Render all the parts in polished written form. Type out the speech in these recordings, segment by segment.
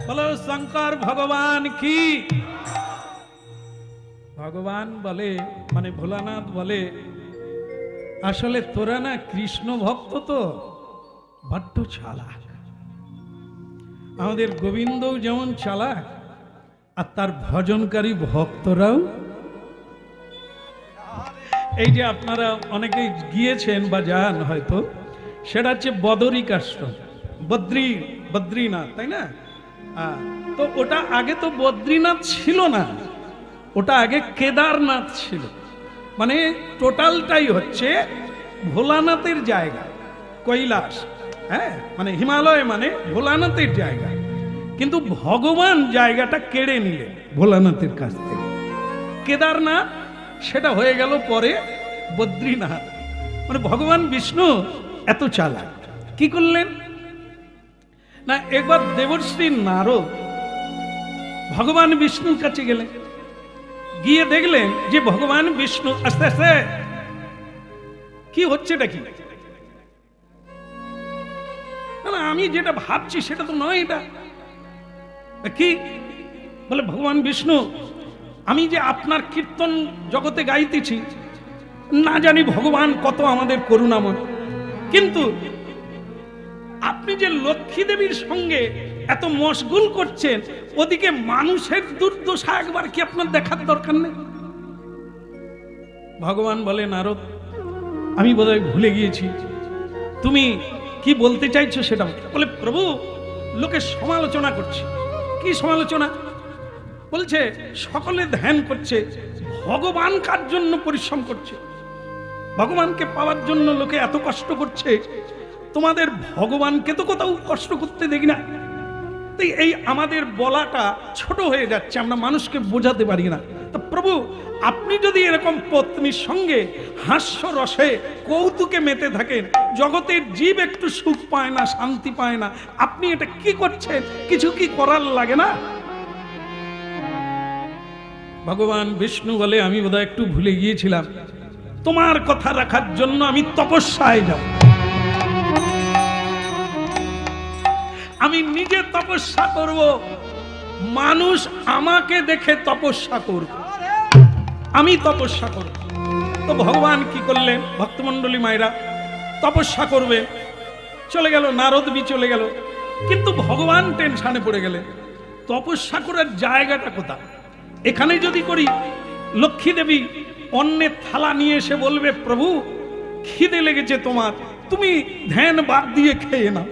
বলো শঙ্কর ভগবান কি। ভগবান বলে মানে ভোলানাথ বলে, আসলে তোরা না কৃষ্ণ ভক্ত তো বড্ড চালাক। আমাদের গোবিন্দও যেমন চালাক, আর তার ভজনকারী ভক্তরাও। এই যে আপনারা অনেকেই গিয়েছেন বা যান হয়তো, সেটা হচ্ছে বদরিক আশ্রম, বদ্রীনাথ, তাই না? তো ওটা আগে তো বদ্রীনাথ ছিল না, ওটা আগে কেদারনাথ ছিল। মানে টোটালটাই হচ্ছে ভোলানাথের জায়গা, কৈলাস, হ্যাঁ, মানে হিমালয় মানে ভোলানাথের জায়গা। কিন্তু ভগবান জায়গাটা কেড়ে নিলেন ভোলানাথের কাছ থেকে। কেদারনাথ সেটা হয়ে গেল পরে বদ্রীনাথ। মানে ভগবান বিষ্ণু এত চালাক, কি করলেন না, একবার দেবর্ষি নারদ ভগবান বিষ্ণুর কাছে গেলেন, গিয়ে দেখলেন যে ভগবান বিষ্ণু আস্তে আস্তে কি হচ্ছে, এটা কি না, আমি যেটা ভাবছি সেটা তো নয়, এটা কি বলে ভগবান বিষ্ণু, আমি যে আপনার কীর্তন জগতে গাইতেছি, না জানি ভগবান কত আমাদের করুণাময়, কিন্তু আপনি যে লক্ষ্মী দেবীর সঙ্গে এত মশগুল করছেন, ওদিকে মানুষের দুর্দশা একবার কি আপনার দেখার দরকার নেই? ভগবান বলে নারদ, আমি বোধহয় ভুলে গিয়েছি, তুমি কি বলতে চাইছো সেটা বলে। প্রভু, লোকে সমালোচনা করছে। কি সমালোচনা? বলছে সকলে ধ্যান করছে, ভগবান কার জন্য পরিশ্রম করছে, ভগবানকে পাওয়ার জন্য লোকে এত কষ্ট করছে, তোমাদের ভগবানকে তো কোথাও কষ্ট করতে দেখি না। তাই এই আমাদের বলাটা ছোট হয়ে যাচ্ছে, আমরা মানুষকে বোঝাতে পারি না। তো প্রভু, আপনি যদি এরকম পত্নীর সঙ্গে হাস্য রসে কৌতুকে মেতে থাকেন, জগতের জীব একটু সুখ পায় না, শান্তি পায় না, আপনি এটা কি করছেন? কিছু কি করার লাগে না? ভগবান বিষ্ণু বলে, আমি বোধহয় একটু ভুলে গিয়েছিলাম, তোমার কথা রাখার জন্য আমি তপস্যায় যাব, আমি নিজে তপস্যা করব, মানুষ আমাকে দেখে তপস্যা করবে, আমি তপস্যা করব। তো ভগবান কি করলেন, ভক্তমণ্ডলী মায়েরা তপস্যা করবে, চলে গেল, নারদ বি চলে গেল, কিন্তু ভগবান টেনশনে পড়ে গেলেন, তপস্যা করার জায়গাটা কোথায়? এখানে যদি করি, লক্ষ্মী দেবী অন্যের থালা নিয়ে এসে বলবে, প্রভু খিদে লেগেছে তোমার, তুমি ধ্যান বাদ দিয়ে খেয়ে নাও,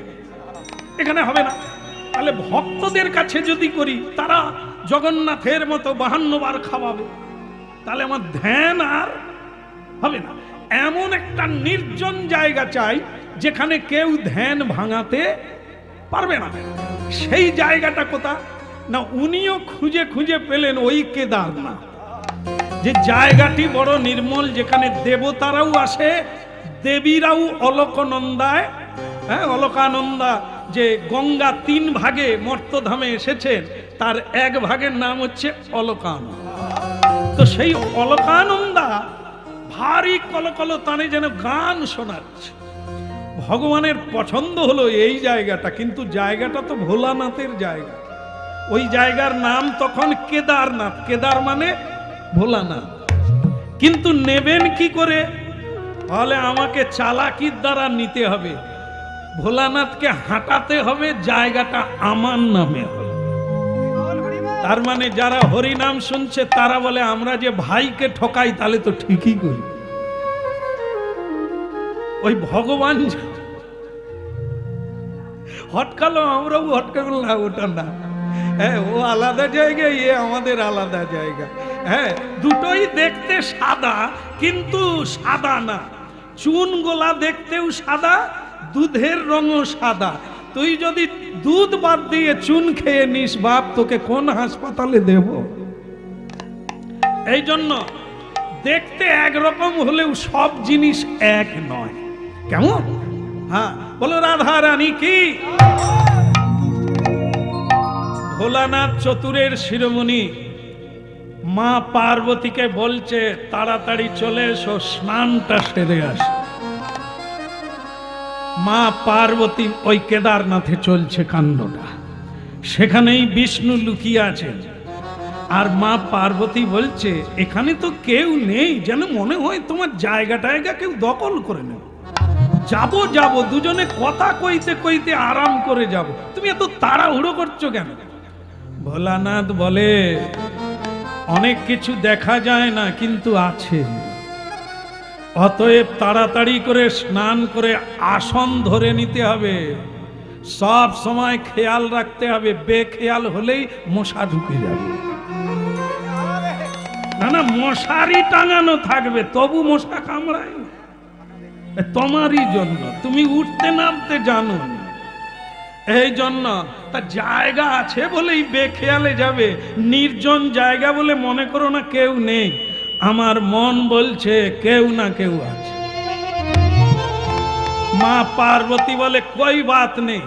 এখানে হবে না। তাহলে ভক্তদের কাছে যদি করি, তারা জগন্নাথের মতো 52 বার খাওয়াবে, তাহলে আমার ধ্যান আর হবে না। এমন একটা নির্জন জায়গা চাই যেখানে কেউ ধ্যান ভাঙাতে পারবে না। সেই জায়গাটা কোথায় না, উনিও খুঁজে খুঁজে পেলেন ওই কেদারনাথ, যে জায়গাটি বড় নির্মল, যেখানে দেবতারাও আসে, দেবীরাও অলকনন্দায়, হ্যাঁ, অলকানন্দা, যে গঙ্গা 3 ভাগে মর্তধামে এসেছেন, তার 1 ভাগের নাম হচ্ছে অলকানন্দা। তো সেই অলকানন্দা ভারী কলকল তানে যেন গান শোনাচ্ছে। ভগবানের পছন্দ হলো এই জায়গাটা, কিন্তু জায়গাটা তো ভোলানাথের জায়গা, ওই জায়গার নাম তখন কেদারনাথ, কেদার মানে ভোলানাথ। কিন্তু নেবেন কি করে? তাহলে আমাকে চালাকির দ্বারা নিতে হবে, ভোলানাথকে হাঁটাতে হবে, জায়গাটা আমার নামে হবে। তার মানে যারা হরি নাম শুনছে তারা বলে, আমরা যে ভাইকে ঠকাই তাহলে তো ঠিকই করি। ওই ভগবান হটকালো, আমরাও হটকালো না, ওটা না, হ্যাঁ, ও আলাদা জায়গা, এ আমাদের আলাদা জায়গা। হ্যাঁ, দুটোই দেখতে সাদা, কিন্তু সাদা না। চুন গোলা দেখতেও সাদা, দুধের রঙও সাদা। তুই যদি দুধ বাদ দিয়ে চুন খেয়ে নিস, বাপ তোকে কোন হাসপাতালে দেব? এই জন্য দেখতে একরকম হলেও সব জিনিস এক নয়। কেমন? হ্যাঁ, বলো রাধা রানী কি। ভোলানাথ চতুরের শিরোমণি মা পার্বতীকে বলছে, তাড়াতাড়ি চলে এসো, স্নানটা সেরে আসে। মা পার্বতী ওই কেদারনাথে চলছে কাণ্ডটা। সেখানেই বিষ্ণু লুকিয়ে আছেন। আর মা পার্বতী বলছে এখানে তো কেউ নেই, যেন মনে হয় তোমার জায়গা কেউ দখল করে নেবে। যাবো যাবো, দুজনে কথা কইতে কইতে আরাম করে যাব, তুমি এত তাড়াহুড়ো করছো কেন? ভোলানাথ বলে অনেক কিছু দেখা যায় না, কিন্তু আছে। অতএব তাড়াতাড়ি করে স্নান করে আসন ধরে নিতে হবে, সব সময় খেয়াল রাখতে হবে, বেখেয়াল হলেই মশা ঢুকে যাবে। না না, মশারি টাঙানো থাকবে তবু মশা কামড়ায়, তোমারই জন্য, তুমি উঠতে নামতে জানো না। এই জন্য তা জায়গা আছে বলেই বেখেয়ালে যাবে, নির্জন জায়গা বলে মনে করো না কেউ নেই। আমার মন বলছে কেউ না কেউ আছে। মা পার্বতী বলে কই বাত নেই,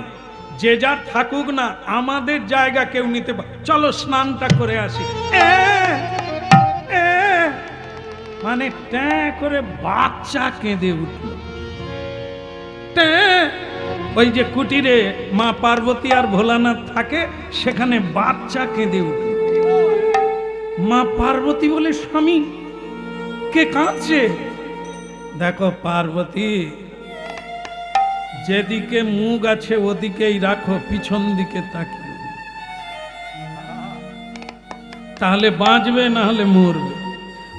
যে যার থাকুক না, আমাদের জায়গা কেউ নিতে পারে, চলো স্নানটা করে আসি। মানে ট্যাঁ করে বাচ্চা কেঁদে উঠল। ওই যে কুটিরে মা পার্বতী আর ভোলানাথ থাকে, সেখানে বাচ্চা কেঁদে উঠল। মা পার্বতী বলে স্বামী কে কাঁদছে? দেখো পার্বতী, যেদিকে মুখ আছে ওদিকেই রাখো, পিছন দিকে তাকিয়ে, তাহলে বাঁচবে, না হলে মরবে।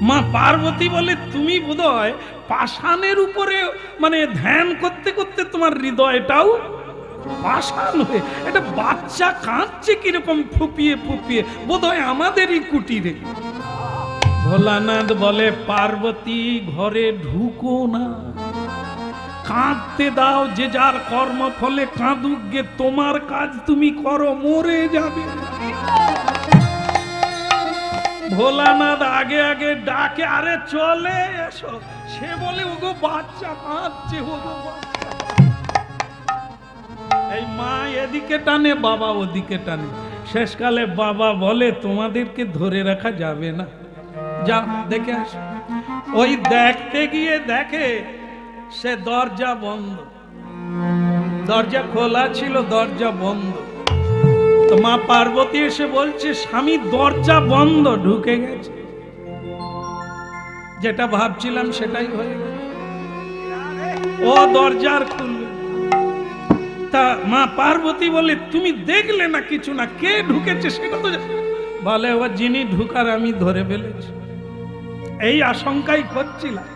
মা পার্বতী বলে তুমি বোধহয় পাষাণের উপরে মানে ধ্যান করতে করতে তোমার হৃদয়টাও পাষাণ হয়ে, এটা বাচ্চা কাঁদছে কিরকম ফুপিয়ে ফুপিয়ে, বোধহয় আমাদেরই কুটিরে। ভোলানাথ বলে পার্বতী ঘরে ঢুকো না, কাঁদতে দাও, যে যার কর্ম ফলে কাঁদুক গে, তোমার কাজ তুমি করো, মরে যাবে। ভোলানাথ আগে আগে ডাকে, আরে চলে এসো। সে বলে ওগো বাচ্চা কাঁদছে, ওগো বাচ্চা। এই মা এদিকে টানে, বাবা ওদিকে টানে। শেষকালে বাবা বলে তোমাদেরকে ধরে রাখা যাবে না, যাও দেখে আসো। ওই দেখতে গিয়ে দেখে সে দরজা বন্ধ, দরজা খোলা ছিল, দরজা বন্ধ। তো মা পার্বতী এসে বলছে স্বামী দরজা বন্ধ, ঢুকে গেছে। যেটা ভাবছিলাম সেটাই হয়ে গেল, ও দরজার খুলবে। তা মা পার্বতী বলে তুমি দেখলে না কিছু না, কে ঢুকেছে সেটা তো বলে, ও যিনি ঢুকার আমি ধরে ফেলেছি, এই আশঙ্কাই করছিলাম।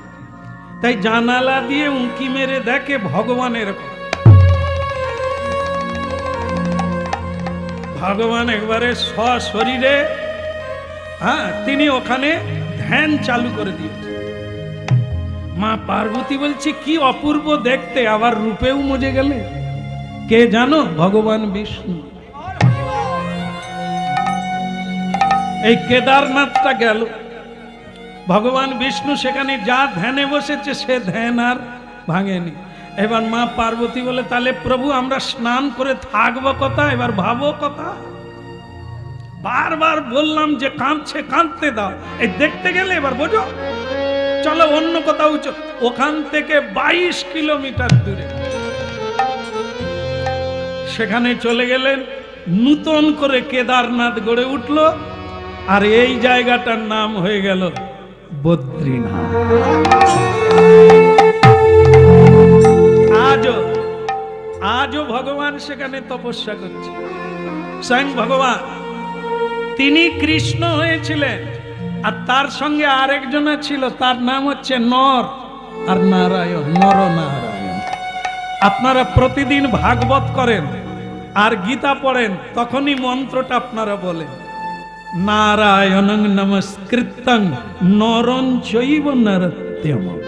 তাই জানালা দিয়ে উঁকি মেরে দেখে ভগবানের, ভগবান একবারে সশরীরে, হ্যাঁ, তিনি ওখানে ধ্যান চালু করে দিয়েছে। মা পার্বতী বলছে কি অপূর্ব দেখতে, আবার রূপেও মজে গেলে। কে জানো? ভগবান বিষ্ণু। এই কেদারনাথটা গেল, ভগবান বিষ্ণু সেখানে যা ধ্যানে বসেছে সে ধ্যান আর ভাঙেনি। এবার মা পার্বতী বলে তাহলে প্রভু আমরা স্নান করে থাকবো কথা, এবার ভাবো কথা। বারবার বললাম যে কাঁদছে, কাঁদতে দাও, এই দেখতে গেলে এবার বোঝো, চলো অন্য কোথাও। ওখান থেকে 22 কিলোমিটার দূরে সেখানে চলে গেলেন, নূতন করে কেদারনাথ গড়ে উঠল, আর এই জায়গাটার নাম হয়ে গেল বদ্রীনাথ। আজও ভগবান সেখানে তপস্যা করছে। স্বয়ং ভগবান তিনি কৃষ্ণ হয়েছিলেন, আর তার সঙ্গে আরেকজন ছিল, তার নাম হচ্ছে নর আর নারায়ণ, নরনারায়ণ। আপনারা প্রতিদিন ভাগবত করেন আর গীতা পড়েন, তখনই মন্ত্রটা আপনারা বলেন, নারায়ণং নমস্কৃত্যং নরং চৈব নরোত্তমঃ।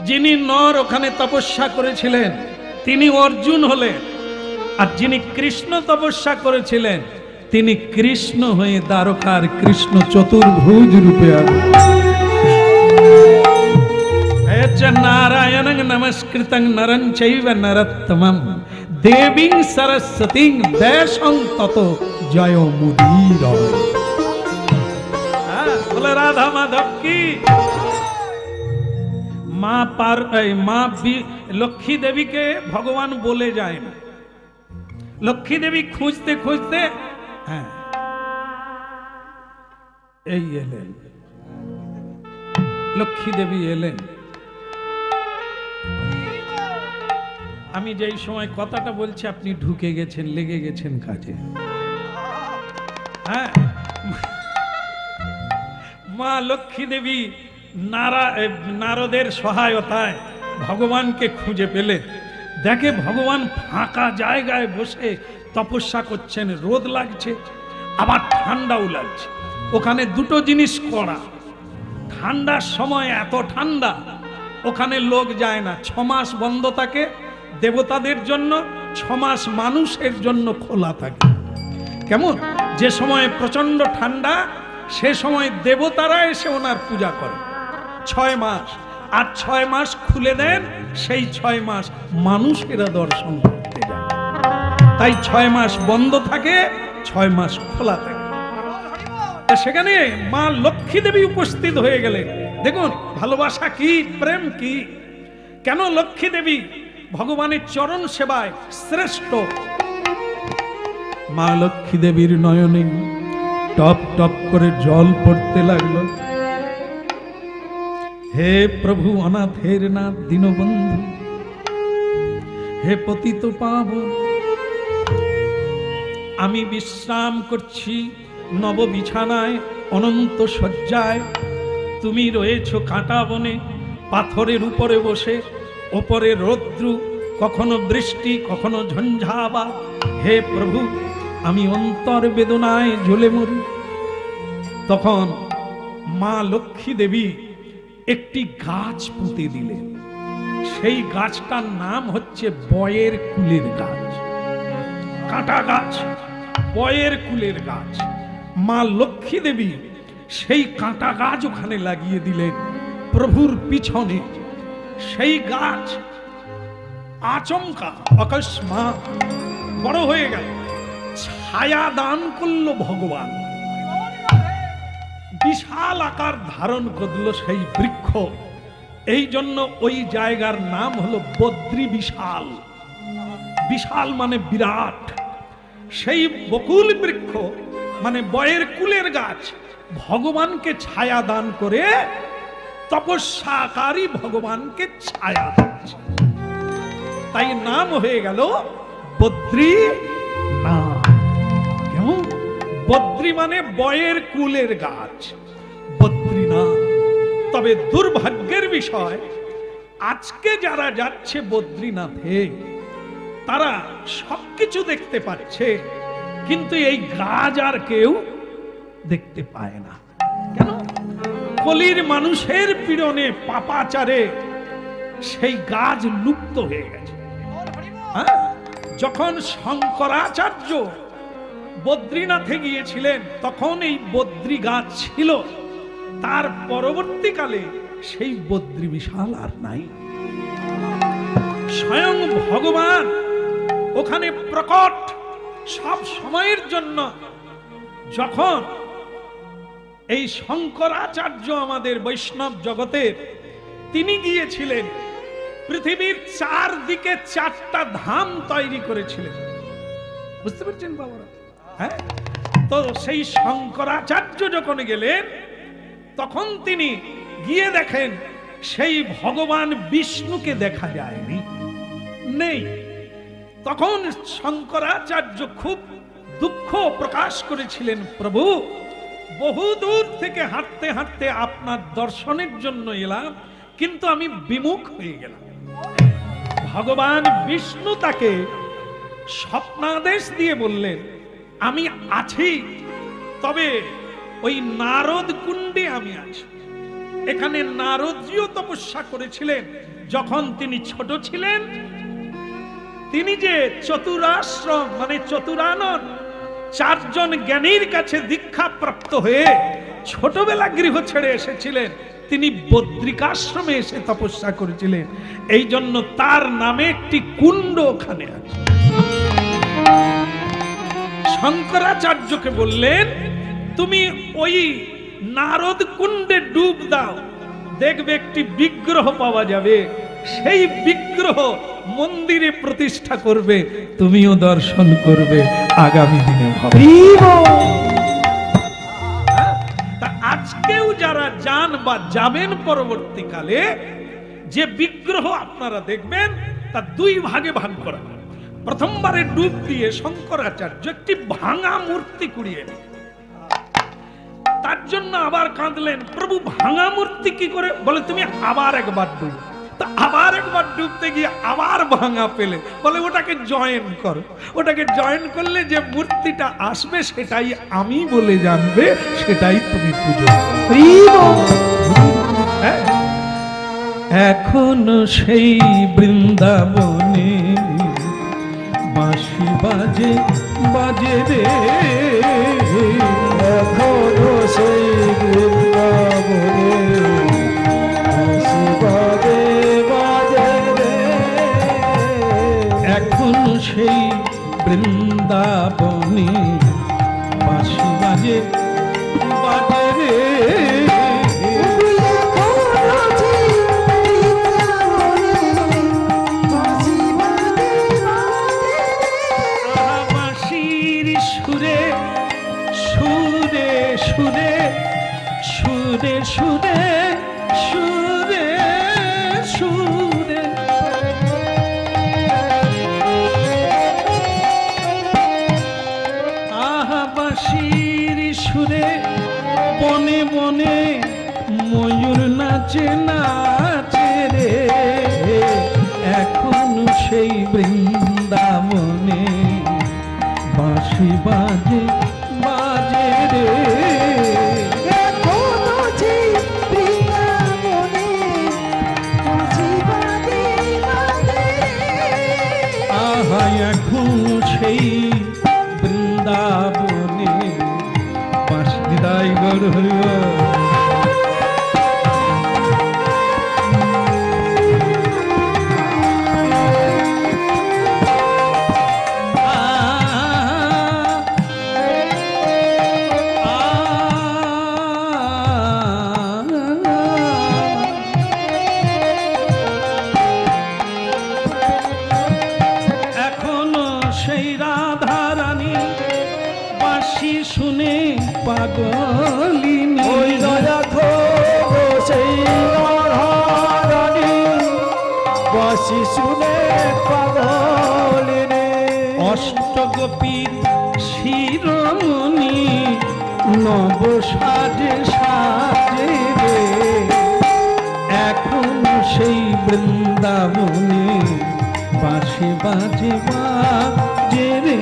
যিনি নর ওখানে তপস্যা করেছিলেন তিনি অর্জুন হলেন, আর যিনি কৃষ্ণ তপস্যা করেছিলেন তিনি কৃষ্ণ হয়ে দ্বারকার কৃষ্ণ চতুর্ভুজ রূপে নারায়ণং নমস্কৃতং নরং চৈব নরোত্তমঃ দেবীং সরস্বতীং দেশং তত জয় মুদীর। বলে রাধা মাধব কি। মা লক্ষ্মী দেবীকে ভগবান বলে যায় না, লক্ষ্মী দেবী খুঁজতে খুঁজতে হ্যাঁ এই এলেন, লক্ষ্মী দেবী এলেন। আমি যেই সময় কথাটা বলছি আপনি ঢুকে গেছেন, লেগে গেছেন কাজে। হ্যাঁ, মা লক্ষ্মী দেবী নারদের সহায়তায় ভগবানকে খুঁজে পেলে। দেখে ভগবান ফাঁকা জায়গায় বসে তপস্যা করছেন, রোদ লাগছে আবার ঠান্ডাও লাগছে। ওখানে দুটো জিনিস করা, ঠান্ডার সময় এত ঠান্ডা ওখানে লোক যায় না, 6 মাস বন্ধ থাকে দেবতাদের জন্য, 6 মাস মানুষের জন্য খোলা থাকে। কেমন? যে সময় প্রচন্ড ঠান্ডা সে সময় দেবতারা এসে ওনার পূজা করে 6 মাস, আর 6 মাস খুলে দেন, সেই 6 মাস মানুষেরা দর্শন করতে যায়। তাই 6 মাস বন্ধ থাকে, 6 মাস খোলা থাকে। সেখানে মা লক্ষ্মী দেবী উপস্থিত হয়ে গেলেন। দেখুন ভালোবাসা কি, প্রেম কি, কেন লক্ষ্মী দেবী ভগবানের চরণ সেবায় শ্রেষ্ঠ। মা লক্ষ্মী দেবীর নয়নে টপ টপ করে জল পড়তে লাগলো। হে প্রভু অনাথের নাথ দীনবন্ধু, হে পতিত পাবন, আমি বিশ্রাম করছি নব বিছানায় অনন্ত শয্যায়, তুমি রয়েছ কাঁটা বনে পাথরের উপরে বসে, ওপরে রৌদ্র, কখনো বৃষ্টি কখনো ঝঞ্ঝাবা। হে প্রভু আমি অন্তর বেদনায় জ্বলে মরি। তখন মা লক্ষ্মী দেবী একটি গাছ পুঁতে দিলেন। সেই গাছটার নাম হচ্ছে বয়ের কুলের গাছ, কাঁটা গাছ, বয়ের কুলের গাছ। মা লক্ষ্মী দেবী সেই কাঁটা গাছ ওখানে লাগিয়ে দিলেন প্রভুর পিছনে। সেই গাছ আচমকা অকস্মাৎ বড় হয়ে গেল, ছায়া দান করল ভগবান, বিশাল আকার ধারণ করল সেই বৃক্ষ। এই জন্য ওই জায়গার নাম হলো বদ্রী বিশাল। বিশাল মানে বিরাট। সেই বকুল বৃক্ষ মানে বয়ের কুলের গাছ ভগবানকে ছায়া দান করে তপস্যাকারী ভগবানকে ছায়া দিচ্ছে, তাই নাম হয়ে গেল বদ্রী নাথ। কেমন? বদ্রী মানে বয়ের কুলের গাছ, বদ্রীনাথ। তবে দুর্ভাগ্যের বিষয়, আজকে যারা যাচ্ছে বদ্রীনাথে তারা সবকিছু দেখতে পাচ্ছে, কিন্তু এই গাছ আর কেউ দেখতে পায় না। কেন? কলির মানুষের পীড়নে পাপাচারে সেই গাছ লুপ্ত হয়ে গেছে। যখন শঙ্করাচার্য বদ্রীনাথে গিয়েছিলেন তখন এই বদ্রী গাছ ছিল, তার পরবর্তীকালে সেই বদ্রী বিশাল আর নাই। স্বয়ং ভগবান ওখানে প্রকট সব সময়ের জন্য। যখন এই শঙ্করাচার্য আমাদের বৈষ্ণব জগতের, তিনি গিয়েছিলেন পৃথিবীর 4 দিকে 4টা ধাম তৈরি করেছিলেন। বুঝতে পারছেন বাবারা? হ্যাঁ, তো সেই শঙ্করাচার্য যখন গেলেন তখন তিনি গিয়ে দেখেন সেই ভগবান বিষ্ণুকে দেখা যায়নি, নেই। তখন শঙ্করাচার্য খুব দুঃখ প্রকাশ করেছিলেন, প্রভু বহু দূর থেকে হাঁটতে হাঁটতে আপনার দর্শনের জন্য এলাম, কিন্তু আমি বিমুখ হয়ে গেলাম। ভগবান বিষ্ণু তাকে স্বপ্নাদেশ দিয়ে বললেন, আমি আছি, তবে ওই নারদ কুণ্ডে আমি আছি। এখানে নারদজিও তপস্যা করেছিলেন যখন তিনি ছোট ছিলেন। তিনি যে চতুরাশ্রম মানে চতুরানন 4 জন জ্ঞানীর কাছে দীক্ষা প্রাপ্ত হয়ে ছোটবেলা গৃহ ছেড়ে এসেছিলেন, তিনি বদ্রিকাশ্রমে এসে তপস্যা করেছিলেন। এই জন্য তার নামে একটি কুণ্ড ওখানে আছে। শঙ্করাচার্যকে বললেন, তুমি ওই নারদ কুণ্ডে ডুব দাও, দেখবে একটি বিগ্রহ পাওয়া যাবে, সেই বিগ্রহ মন্দিরে প্রতিষ্ঠা করবে, তুমিও দর্শন করবে আগামী দিনে হবে। তা আজকেও যারা যান বা যাবেন পরবর্তীকালে, যে বিগ্রহ আপনারা দেখবেন তা দুই ভাগে ভাগ করা। প্রথমবারে ডুব দিয়ে শঙ্করাচার্য একটি ভাঙা মূর্তি কুড়িয়ে নিলেন। তার জন্য আবার কাঁদলেন, প্রভু ভাঙা মূর্তি কি করে? বলে তুমি আবার একবার ডুব। তা আবার একবার ডুবতে গিয়ে আবার ভাঙা পেলে, বলে ওটাকে জয়েন করো। ওটাকে জয়েন করলে যে মূর্তিটা আসবে সেটাই আমি বলে জানবে, সেটাই তুমি পুজো করো। এখনো সেই বৃন্দাবনে বাঁশি বাজে বাজে রে, এখনো সেই বৃন্দাবনে বাঁশি বাজে বাজে রে, এখনো সেই বৃন্দাবনে বাঁশি বাজে বাজে রে। সুরে সুরে সুরে সুরে আহা বাঁশির সুরে বনে বনে ময়ূর নাচে নাচে রে, এখন সেই বৃন্দাবনে বাঁশি বাজে বাজে রে। এখন সেই বৃন্দাবনে বাঁশি দায় গর হইয়া শুনে পাগলিনী, ওই রাখো সেই রাধারানী বাঁশি শুনে পাগলিনী, অষ্টগোপীর শিরোমণি নব সাজে সাজে রে, এখন সেই বৃন্দাবনে বাঁশি বাজে বাজে রে।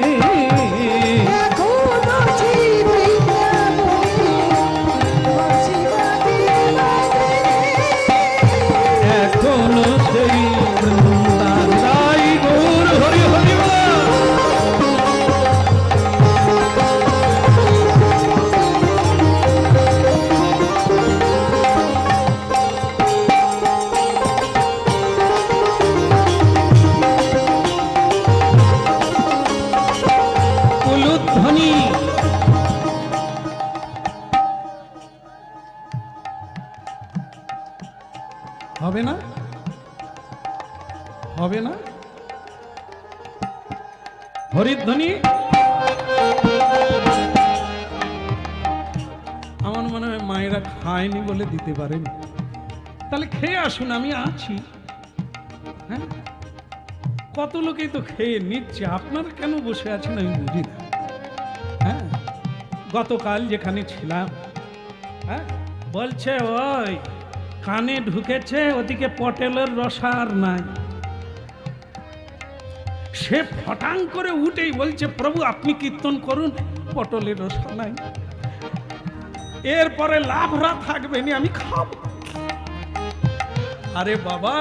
হবে না, হবে না হরিধ্বনি? আমার মনে হয় মায়েরা খায়নি বলে দিতে পারেন। তাহলে খেয়ে আসুন, আমি আছি। হ্যাঁ, কত লোকেই তো খেয়ে নিচ্ছে, আপনারা কেন বসে আছেন আমি বুঝি না। হ্যাঁ, গতকাল যেখানে ছিলাম, হ্যাঁ, বলছে ওই কানে ঢুকেছে, ওদিকে পটেলের রসা আর নাই। সে ফটাং করে উঠেই বলছে, প্রভু আপনি কীর্তন করুন, পটলের রসা নাই। এরপরে লাভরা থাকবে নি, আমি খাবো। আরে বাবা,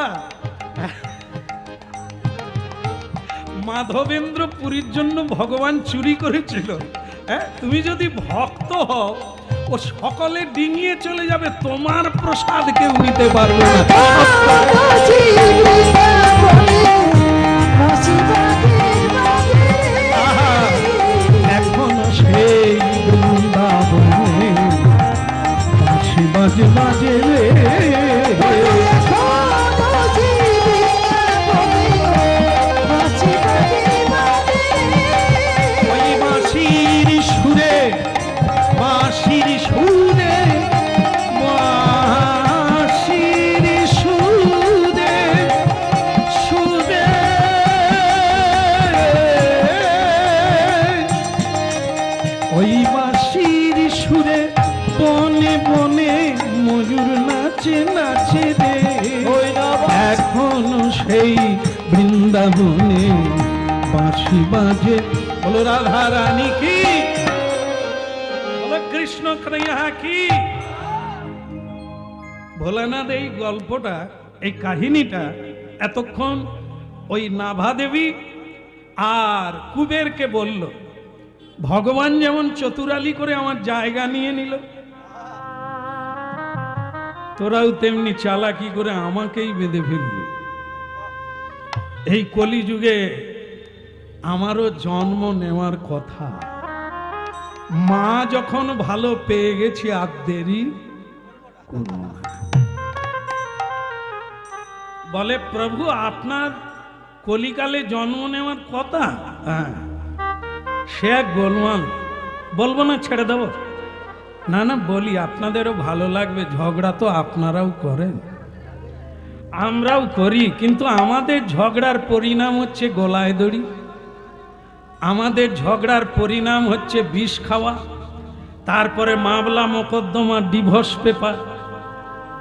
মাধবেন্দ্র পুরীর জন্য ভগবান চুরি করেছিল। হ্যাঁ, তুমি যদি ভক্ত হও, ও সকলে ডিঙিয়ে চলে যাবে, তোমার প্রসাদ কেউ নিতে পারবে না। এখনো সেই বৃন্দাবনে বাঁশি বাজে বাজে রে, নাচে নাচে রে ওই না এখনো সেই বৃন্দাবনে বাঁশি বাজে। বলো রাধা রানী কি, বলো কৃষ্ণ কৃষ্ণা কি। ভোলানাথ এই গল্পটা, এই কাহিনীটা এতক্ষণ ওই নাভা দেবী আর কুবেরকে বলল, ভগবান যেমন চতুরালি করে আমার জায়গা নিয়ে নিল, তোরাও তেমনি চালাকি করে আমাকেই বেঁধে ফেলবি। এই কলিযুগে আমারও জন্ম নেওয়ার কথা, মা যখন ভালো পেয়ে গেছি আর দেরি করব না। বলে প্রভু আপনার কলিকালে জন্ম নেওয়ার কথা, হ্যাঁ সে এক গোলমাল, বলবো না ছেড়ে দেব? না না বলি, আপনাদেরও ভালো লাগবে, ঝগড়া তো আপনারাও করেন আমরাও করি, কিন্তু আমাদের ঝগড়ার পরিণাম হচ্ছে গলায় দড়ি, আমাদের ঝগড়ার পরিণাম হচ্ছে বিষ খাওয়া, তারপরে মামলা মোকদ্দমা, ডিভোর্স পেপার।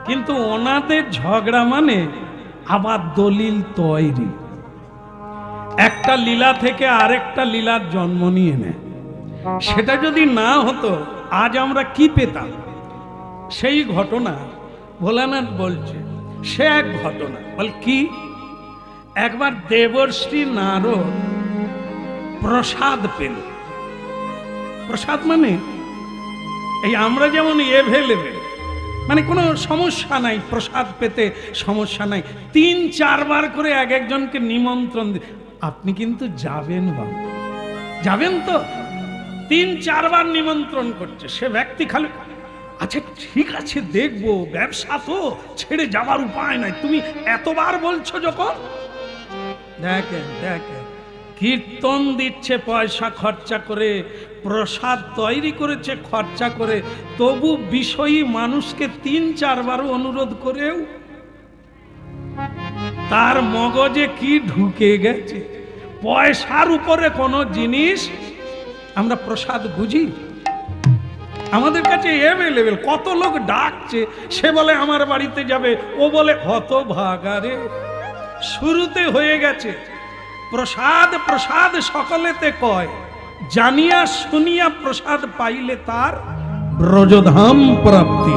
কিন্তু ওনাদের ঝগড়া মানে আবার দলিল তৈরি, একটা লীলা থেকে আরেকটা লীলার জন্ম নিয়ে নেয়। সেটা যদি না হতো আজ আমরা কি পেতাম? সেই ঘটনা ভোলানাথ বলছে, সে এক ঘটনা। বল কি? একবার দেবর্ষি নারদ প্রসাদ পেল। প্রসাদ মানে এই আমরা যেমন এভেলেবেল, মানে কোনো সমস্যা নাই, প্রসাদ পেতে সমস্যা নাই। 3-4 বার করে এক একজনকে নিমন্ত্রণ দি, আপনি কিন্তু যাবেন বাবু, যাবেন তো? 3-4 বার নিমন্ত্রণ করছে। সে ব্যক্তি খালি আচ্ছা ঠিক আছে দেখবো, ব্যবসা তো ছেড়ে যাবার উপায় নাই, তুমি এতবার বলছো যখন। দেখেন দেখেন, কীর্তন দিচ্ছে পয়সা খরচা করে, প্রসাদ তৈরি করেছে খরচা করে, তবু বিষয়ী মানুষকে 3-4 বার অনুরোধ করেও তার মগজে কি ঢুকে গেছে। পয়সার উপরে কোনো জিনিস আমরা প্রসাদ বুঝি? আমাদের কাছে এভেলেবেল, কত লোক ডাকছে, সে বলে আমার বাড়িতে যাবে, ও বলে হতভাগারে। শুরুতে হয়ে গেছে প্রসাদ প্রসাদ সকলেতে কয়, জানিয়া শুনিয়া প্রসাদ পাইলে তার ব্রজধাম প্রাপ্তি।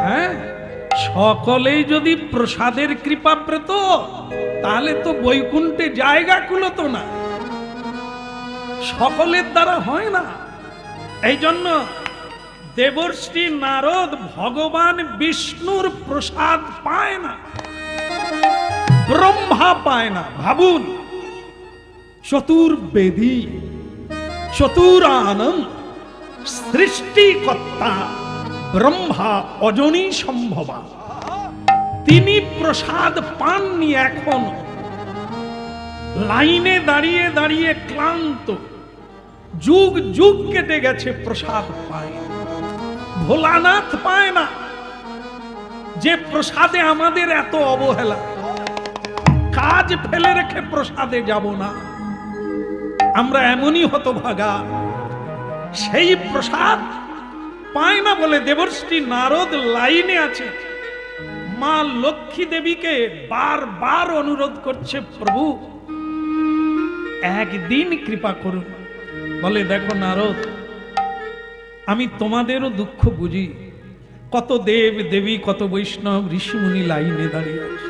হ্যাঁ, সকলেই যদি প্রসাদের কৃপা পেত তাহলে তো বৈকুণ্ঠে জায়গা কুলোতো না, সকলের দ্বারা হয় না। এই জন্য দেবর্ষি নারদ ভগবান বিষ্ণুর প্রসাদ পায় না, ব্রহ্মা পায় না। ভাবুন, চতুর্বেদী চতুরানন্দ সৃষ্টিকর্তা ব্রহ্মা অজনী সম্ভবা, তিনি প্রসাদ পাননি। এখন লাইনে দাঁড়িয়ে দাঁড়িয়ে ক্লান্ত, যুগ যুগ কেটে গেছে, প্রসাদ পায়। ভোলানাথ পায় না, যে প্রসাদে আমাদের এত অবহেলা, কাজ ফেলে রেখে প্রসাদে যাব না, আমরা এমনই হতভাগা। সেই প্রসাদ পায় না বলে দেবর্ষি নারদ লাইনে আছে, মা লক্ষ্মী দেবীকে বারবার অনুরোধ করছে, প্রভু একদিন কৃপা করুন। বলে দেখো নারদ, আমি তোমাদেরও দুঃখ বুঝি, কত দেব দেবী কত বৈষ্ণব ঋষিমুনি লাইনে দাঁড়িয়ে আছে,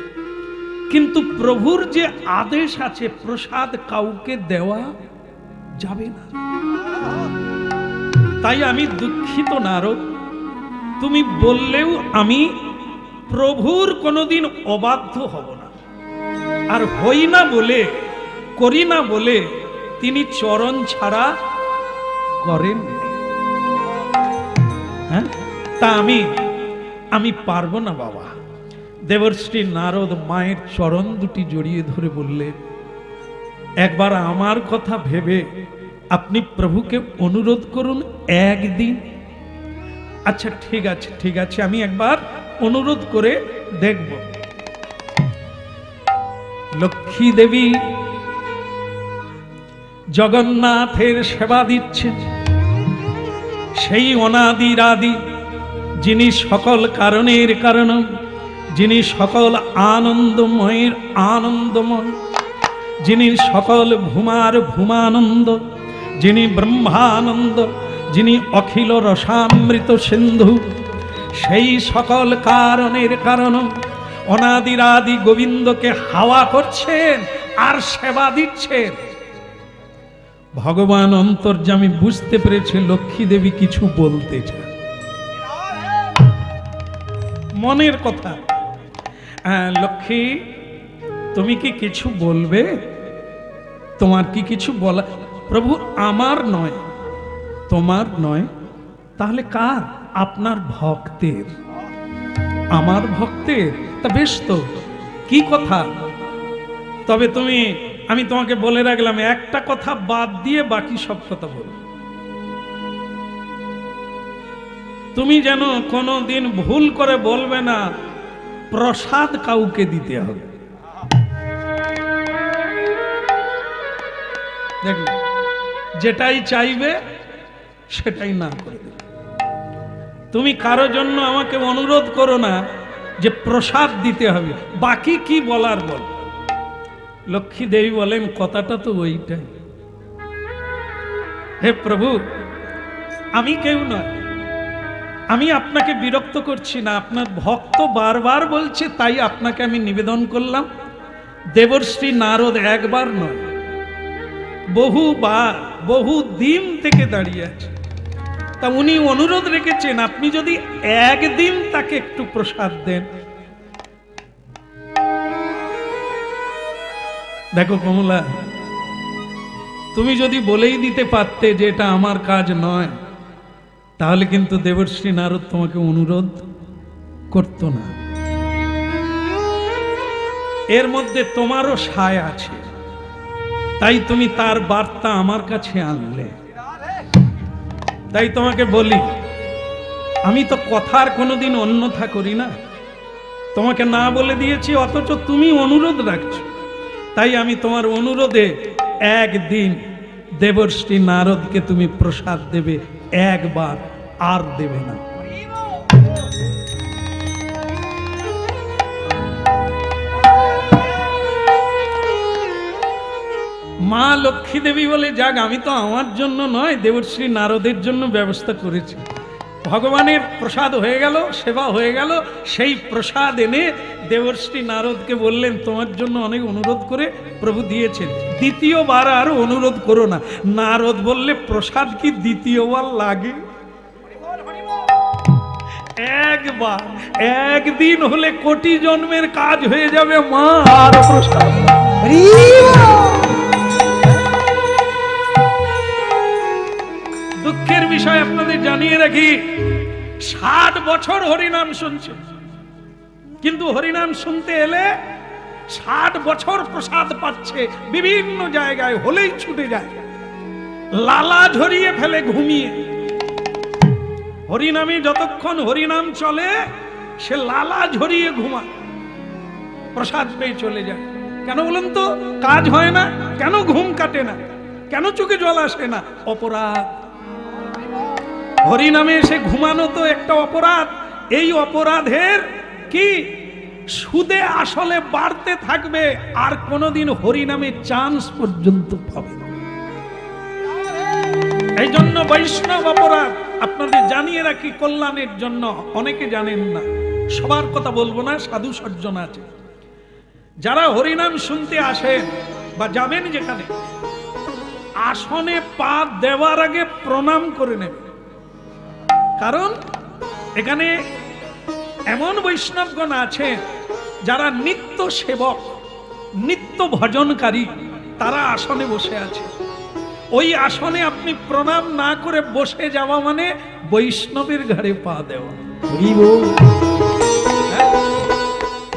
কিন্তু প্রভুর যে আদেশ আছে প্রসাদ কাউকে দেওয়া যাবে না। তাই আমি দুঃখিত নারদ, তুমি বললেও আমি প্রভুর কোনোদিন অবাধ্য হব না। আর হই না বলে, করি না বলে তিনি চরণ ছাড়া করেন। হ্যাঁ, তা আমি পারবো না বাবা। দেবর্ষি নারদ মায়ের চরণ দুটি জড়িয়ে ধরে বললেন, একবার আমার কথা ভেবে আপনি প্রভুকে অনুরোধ করুন একদিন। আচ্ছা ঠিক আছে ঠিক আছে, আমি একবার অনুরোধ করে দেখব। লক্ষ্মী দেবী জগন্নাথের সেবা দিচ্ছেন, সেই অনাদির আদি যিনি সকল কারণের কারণ, যিনি সকল আনন্দময়ের আনন্দময়, যিনি সকল ভূমার ভূমানন্দ, যিনি ব্রহ্মানন্দ, যিনি অখিল রসামৃত সিন্ধু, সেই সকল কারণের কারণ অনাদিরাদি গোবিন্দকে হাওয়া করছেন আর সেবা দিচ্ছেন। ভগবান অন্তর্যামী বুঝতে পেরেছে লক্ষ্মী দেবী কিছু বলতে চায়, মনের কথা। লক্ষ্মী, তুমি কি কিছু বলবে? তোমার কি কিছু বলা? প্রভু, আমার নয়, তোমার নয়, তাহলে কার? আপনার ভক্তের। আমার ভক্তের? তা বেশ তো, কি কথা? তবে আমি তোমাকে বলে রাখলাম, একটা কথা বাদ দিয়ে বাকি সব কথা বলো। তুমি যেন কোনোদিন ভুল করে বলবে না প্রসাদ কাউকে দিতে হবে। দেখো, যেটাই চাইবে সেটাই না করে দেবে। তুমি কারো জন্য আমাকে অনুরোধ করো না যে প্রসাদ দিতে হবে, বাকি কি বলার বল। লক্ষ্মী দেবী বলেন, কথাটা তো ওইটাই। হে প্রভু, আমি কেউ নয়, আমি আপনাকে বিরক্ত করছি না, আপনার ভক্ত বারবার বলছে, তাই আপনাকে আমি নিবেদন করলাম। দেবশ্রী নারদ একবার নয়, বহুবার, বহু দিন থেকে দাঁড়িয়ে আছে। তা উনি অনুরোধ রেখেছেন, আপনি যদি একদিন তাকে একটু প্রসাদ দেন। দেখো কমলা, তুমি যদি বলেই দিতে পারতে যে এটা আমার কাজ নয়, তাহলে কিন্তু দেবশ্রী নারদ তোমাকে অনুরোধ করতো না। এর মধ্যে তোমারও সায় আছে, তাই তুমি তার বার্তা আমার কাছে আনলে। তাই তোমাকে বলি, আমি তো কথার কোনোদিন অন্যথা করি না। তোমাকে না বলে দিয়েছি, অথচ তুমি অনুরোধ রাখছো, তাই আমি তোমার অনুরোধে একদিন দেবশ্রী নারদকে তুমি প্রসাদ দেবে, একবার, আর দেবে না। মা লক্ষ্মী দেবী বলে, যাক, আমি তো আমার জন্য নয়, দেবশ্রী নারদের জন্য ব্যবস্থা করেছি। ভগবানের প্রসাদ হয়ে গেল, সেবা হয়ে গেল। সেই প্রসাদ এনে দেবশ্রী নারদকে বললেন, তোমার জন্য অনেক অনুরোধ করে প্রভু দিয়েছেন, দ্বিতীয়বার আর অনুরোধ করো না। নারদ বললে, প্রসাদ কি দ্বিতীয়বার লাগে? একবার, একদিন হলে কোটি জন্মের কাজ হয়ে যাবে মা। আর প্রসাদ দুঃখের বিষয় আপনাদের জানিয়ে রাখি, 60 বছর হরিনাম শুনছে, কিন্তু হরিনাম শুনতে এলে 60 বছর প্রসাদ পাচ্ছে, বিভিন্ন জায়গায় হলেই ছুটে যায়, লালা ঝরিয়ে ফেলে ঘুমিয়ে। হরিনামে যতক্ষণ হরিনাম চলে, সে লালা ঝরিয়ে ঘুমায়, প্রসাদ পেয়ে চলে যায়। কেন বলেন তো? কাজ হয় না। কেন ঘুম কাটে না? কেন চোখে জল আসে না? অপরাধ। হরিনামে এসে ঘুমানো তো একটা অপরাধ। এই অপরাধের কি সুদে আসলে বাড়তে থাকবে, আর কোনোদিন হরিনামে চান্স পর্যন্ত পাবে না। এই জন্য বৈষ্ণব অপরাধ আপনাদের জানিয়ে রাখি, কল্যাণের জন্য। অনেকে জানেন না, সবার কথা বলবো না, সাধু সজ্জন আছে যারা হরিনাম শুনতে আসেন বা যাবেন যেখানে, আসনে পা দেওয়ার আগে প্রণাম করে নেবে। কারণ এখানে এমন বৈষ্ণবগণ আছে যারা নিত্য সেবক, নিত্য ভজনকারী, তারা আসনে বসে আছে। ওই আসনে আপনি প্রণাম না করে বসে যাওয়া মানে বৈষ্ণবের ঘাড়ে পা দেওয়া।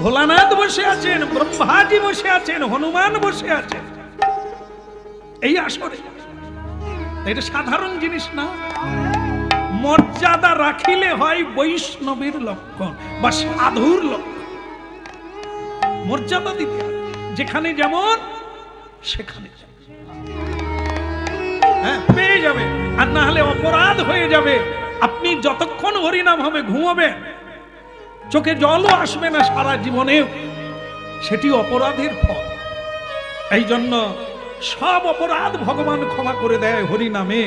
ভোলানাথ বসে আছেন, ব্রহ্মাজি বসে আছেন, হনুমান বসে আছেন এই আসরে। এটা সাধারণ জিনিস না। মর্যাদা রাখিলে হয় বৈষ্ণবের লক্ষণ বা সাধুর লক্ষণ। মর্যাদা দিতে হয়, যেখানে যেমন সেখানে পেয়ে যাবে, আর না হলে অপরাধ হয়ে যাবে। আপনি যতক্ষণ হরিনাম হবে ঘুমাবেন, চোখে জলও আসবে না সারা জীবনে, সেটি অপরাধের ফল। এই জন্য সব অপরাধ ভগবান ক্ষমা করে দেয় হরিনামে,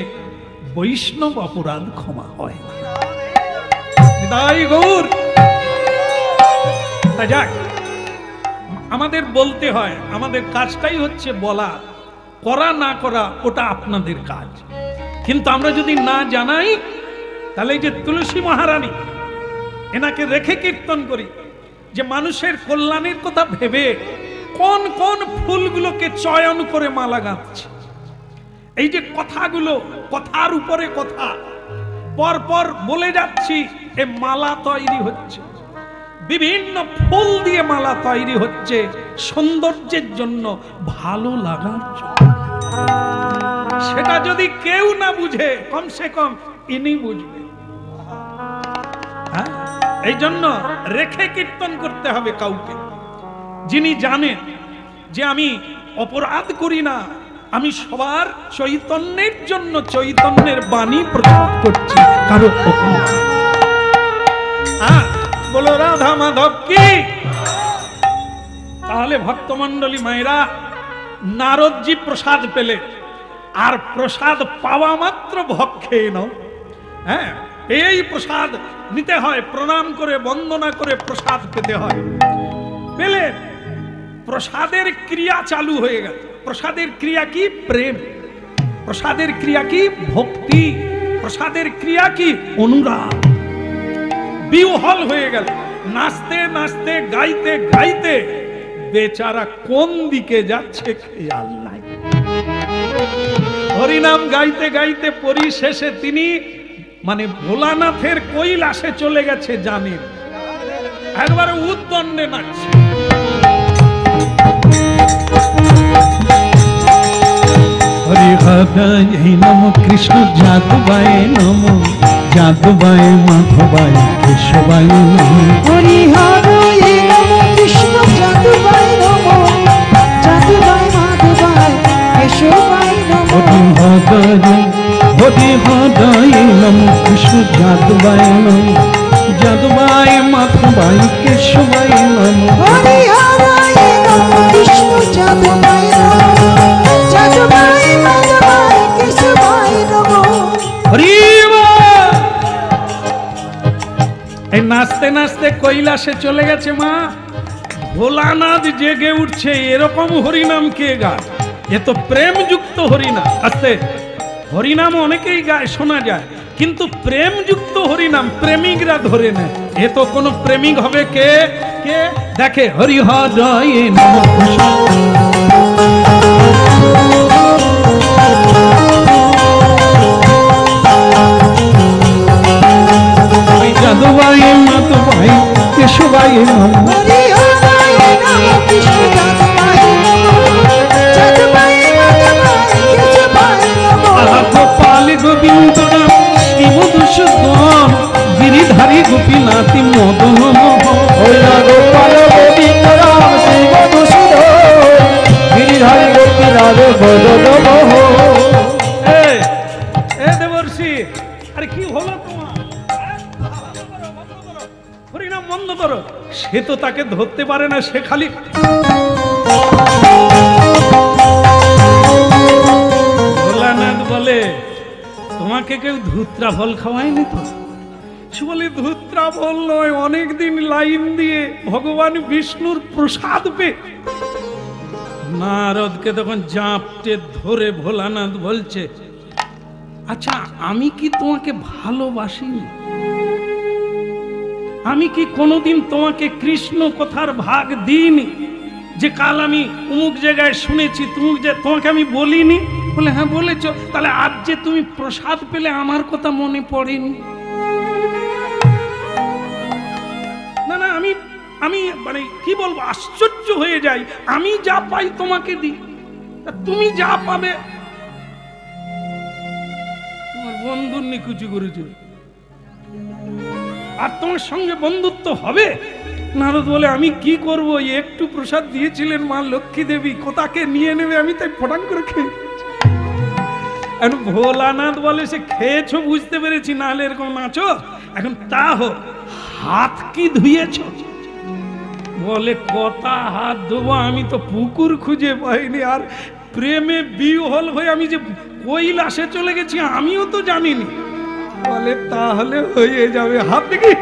বৈষ্ণব অপরাধ ক্ষমা হয় না। হৃদয় গৌর। তা যাক, আমাদের বলতে হয়, আমাদের কাজটাই হচ্ছে বলা, করা না করা ওটা আপনাদের কাজ। কিন্তু আমরা যদি না জানাই, তাহলে এই যে তুলসী মহারানী, এনাকে রেখে কীর্তন করি যে মানুষের কল্যাণের কথা ভেবে কোন কোন ফুলগুলোকে চয়ন করে মালা গাঁথছে। এই যে কথাগুলো, কথার উপরে কথা পর পর বলে যাচ্ছি, এ মালা তৈরি হচ্ছে, বিভিন্ন ফুল দিয়ে মালা তৈরি হচ্ছে সৌন্দর্যের জন্য, ভালো লাগার জন্য। সেটা যদি কেউ না বুঝে, কমসে কম ইনি বুঝবে। হ্যাঁ, এই জন্য রেখে কীর্তন করতে হবে কাউকে, যিনি জানেন যে আমি অপরাধ করি না, আমি সবার চৈতন্যের জন্য চৈতন্যের বাণী প্রচার করছি, কারো অপরাধ। হ্যাঁ, বলো রাধা মাধব কি। তাহলে ভক্তমণ্ডলী মায়েরা, নারদজি প্রসাদ পেলে, আর প্রসাদ পাওয়া মাত্র ভক্ষে নাও। হ্যাঁ, এই প্রসাদ নিতে হয়, প্রণাম করে বন্দনা করে প্রসাদ পেতে হয়। পেলে প্রসাদের ক্রিয়া চালু হয়ে গেল। প্রসাদের ক্রিয়া কি? প্রেম। প্রসাদের ক্রিয়া কি? ভক্তি। প্রসাদের ক্রিয়া কি? অনুরাগ। বিহ্বল হয়ে গেল, নাচতে নাচতে, গাইতে গাইতে বেচারা কোন দিকে যাচ্ছে খেয়াল নাই। হরিনাম গাইতে গাইতে পরিশেষে তিনি মানে ভোলানাথের কৈলাসে চলে গেছে, জানেন, একবারে উদ্দণ্ডে নাচছে। হরি হৃদয় নম কৃষ্ণ যাদবায় নম, যাদবায় মাধবায় কেশবায় নম। হরি হৃদয় নম কৃষ্ণ যাদবায় নম, যাদবায় মাধবায় কেশবায় নম। হরি হৃদয় নম কৃষ্ণ যাদবায় নম, যাদবায় মাধবায় কেশবায় নম। হরি হৃদয় নম কৃষ্ণ যাদবায় নম, যাদবায় মাধবায় কেশবায় নম। হরি এই নাচতে নাচতে কৈলাসে চলে গেছে মা। ভোলানাথ জেগে উঠছে, এরকম হরিনাম কে গায়? এ তো প্রেমযুক্ত হরিনাম। আস্তে, হরিনাম অনেকেই গায়, শোনা যায়, কিন্তু প্রেমযুক্ত হরিনাম প্রেমিকরা ধরে নেয়। এ তো কোনো প্রেমিক হবে কে? কে দেখে হরি হৃদয় নম কৃষ্ণ। যাদবায় মাধবায় কেশবায় নম। হরি হৃদয় নম কৃষ্ণ যাদবায় নম, যাদবায় মাধবায় কেশবায় নম। গোপাল গোবিন্দ রাম শ্রীমধুসূদন, গিরিধারী গোপীনাথী মদন মোহন। গোপাল গোবিন্দ রাম শ্রীমধুসূদন, গিরিধারী গোপীনাথ মদন মোহন। এ দেবর্ষি, আরে কি হলো তোমার? হরিনাম বন্ধ করো। সে তো তাকে ধরতে পারে না, সে খালি ভোলানাথ বলে, তোমাকে কেউ ধূত্রা ফল খাওয়ায়নি তো? সে বলে, ধূত্রা ফল নয়, অনেকদিন লাইন দিয়ে ভগবান বিষ্ণুর প্রসাদ পে। নারদকে তখন জাপটে ধরে ভোলানাথ বলছে, আচ্ছা আমি কি তোমাকে ভালোবাসিনি? আমি কি কোনোদিন তোমাকে কৃষ্ণ কথার ভাগ দিইনি? যে কাল আমি অমুক জায়গায় শুনেছি, তোমাকে আমি বলিনি? বলে হ্যাঁ বলেছ। তাহলে আজ যে তুমি প্রসাদ পেলে আমার কথা মনে পড়েনি? না না, আমি মানে কি বলবো, আশ্চর্য হয়ে যাই। আমি যা পাই তোমাকে দিই, তুমি যা পাবে তোমার বন্ধুর নিকুচি করেছে, আর তোমার সঙ্গে বন্ধুত্ব হবে? নারদ বলে, আমি কি করব, একটু প্রসাদ দিয়েছিলেন মা লক্ষ্মী দেবী, কোথাকে নিয়ে নেবে, আমি তাই ফটাং করে খেয়ে। এখন ভোলানাথ বলে সে খেয়েছো বুঝতে পেরেছি, নাহলে এরকম নাচো। এখন তা হোক, হাত কি ধুয়েছ? বলে কথা হাত ধোবো, আমি তো পুকুর খুঁজে পাইনি, আর প্রেমে বিহল হয়ে আমি যে কৈলাসে চলে গেছি আমিও তো জানিনি। বলে তাহলে হয়ে যাবে, হাত দেখি।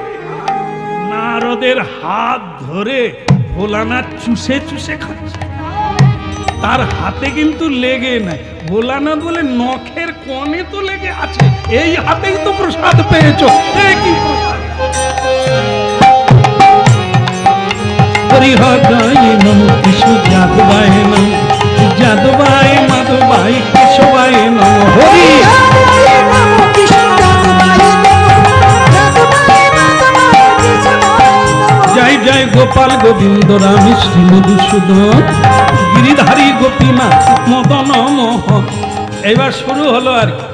নারদের হাত ধরে ভোলানাথ চুষে চুষে খাচ্ছে, তার হাতে কিন্তু লেগে নাই। ভোলানাথ বলে নখের কোণে তো লেগে আছে, এই হাতেই তো প্রসাদ পেয়েছো। কি প্রসাদ? হরিহরায় নম কৃষ্ণ যাদবায় নম, যাদবায় মাধবায় কেশবায় নম। হরি হরে নম কৃষ্ণ যাদবায় নম, যাদবায় মাধবায় কেশবায় নম। জয় জয় গোপাল গোবিন্দ রাম শ্রী মধুসূদন, গিরিধারী গোপীনাথ মদন মোহন। এবার শুরু হলো আর কি।